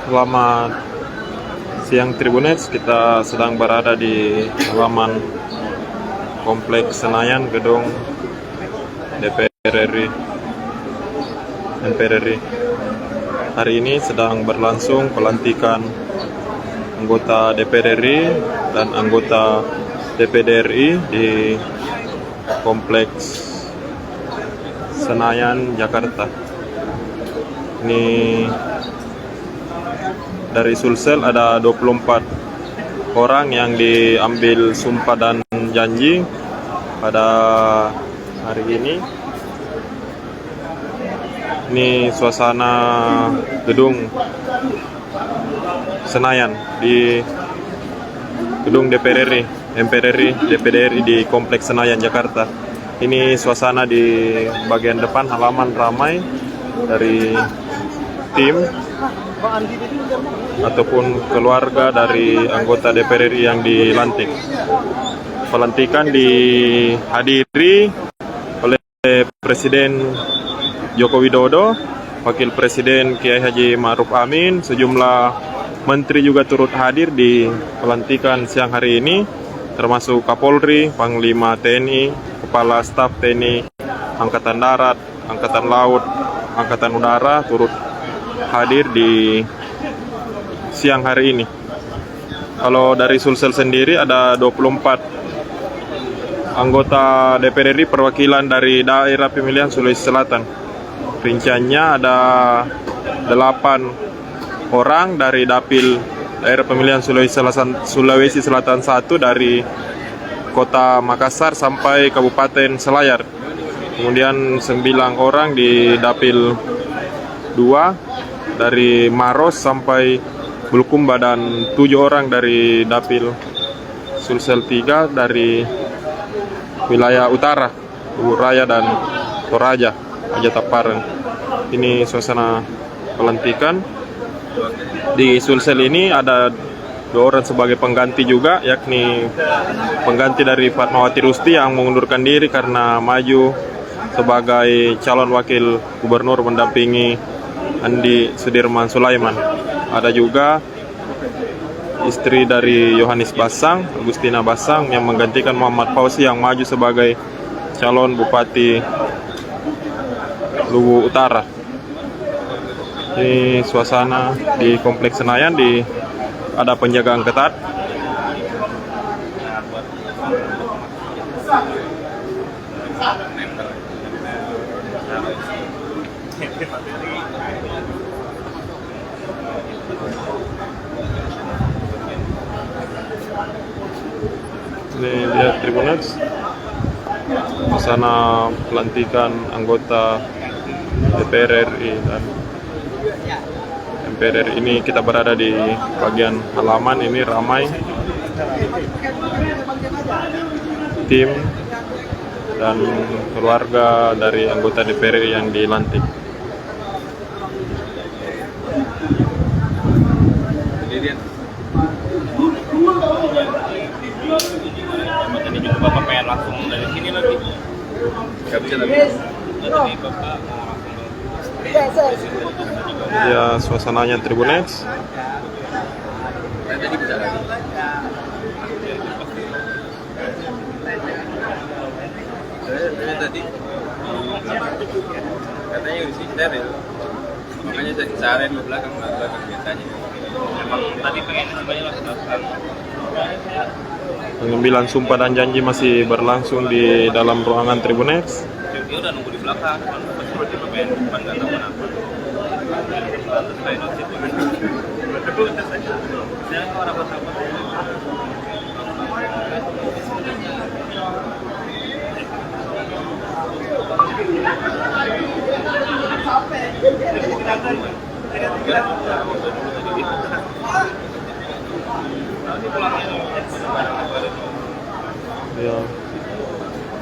Selamat siang Tribuners, kita sedang berada di halaman Kompleks Senayan, gedung DPR RI, MPR RI. Hari ini sedang berlangsung pelantikan anggota DPR RI dan anggota DPD RI di Kompleks Senayan, Jakarta. Ini dari Sulsel ada 24 orang yang diambil sumpah dan janji pada hari ini. Ini suasana gedung Senayan di gedung DPR RI, MPR RI, DPD RI di Kompleks Senayan, Jakarta. Ini suasana di bagian depan halaman ramai dari tim ataupun keluarga dari anggota DPR RI yang dilantik. Pelantikan dihadiri oleh Presiden Joko Widodo, Wakil Presiden Kiai Haji Ma'ruf Amin, sejumlah menteri juga turut hadir di pelantikan siang hari ini, termasuk Kapolri, Panglima TNI, Kepala Staf TNI, Angkatan Darat, Angkatan Laut, Angkatan Udara turut hadir di siang hari ini. Kalau dari Sulsel sendiri ada 24 anggota DPR RI perwakilan dari daerah pemilihan Sulawesi Selatan. Rinciannya ada 8 orang dari Dapil daerah pemilihan Sulawesi Selatan 1 dari Kota Makassar sampai Kabupaten Selayar. Kemudian 9 orang di Dapil 2 dari Maros sampai Bulukumba, dan 7 orang dari Dapil Sulsel 3 dari wilayah utara, Raya dan Toraja, Tapareng. Ini suasana pelantikan. Di Sulsel ini ada 2 orang sebagai pengganti juga, yakni pengganti dari Fatmawati Rusti yang mengundurkan diri karena maju sebagai calon wakil gubernur mendampingi Andi Sudirman Sulaiman. Ada juga istri dari Yohanes Basang, Agustina Basang, yang menggantikan Muhammad Fauzi yang maju sebagai calon Bupati Luwu Utara. Ini suasana di Kompleks Senayan, ada penjagaan ketat. Ini lihat Tribuners, suasana pelantikan anggota DPR RI dan MPR RI. Ini kita berada di bagian halaman, ini ramai tim dan keluarga dari anggota DPR RI yang dilantik. Ini juga Bapak pengen langsung dari sini lagi. Gak bisa lagi. Jadi Bapak Ya, suasananya Tribuners. tadi bisa lagi. Saya tadi katanya di sini steril. Makanya saya cari di belakang biasanya. Emang tadi pengen semuanya langsung. Pengambilan sumpah dan janji masih berlangsung di dalam ruangan Tribuners. Dia udah nunggu di belakang, seperti pemain depan nggak tahu kenapa. Ya,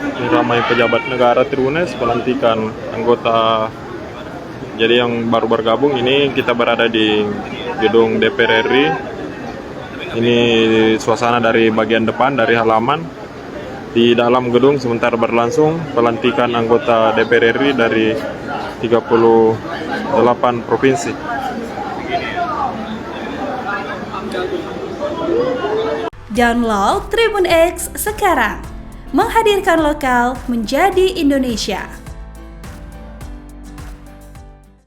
ini ramai pejabat negara Tribuners, pelantikan anggota. Jadi yang baru bergabung, ini kita berada di gedung DPR RI. Ini suasana dari bagian depan, dari halaman. Di dalam gedung sementara berlangsung pelantikan anggota DPR RI dari 38 provinsi. Download Tribun X sekarang, menghadirkan lokal menjadi Indonesia.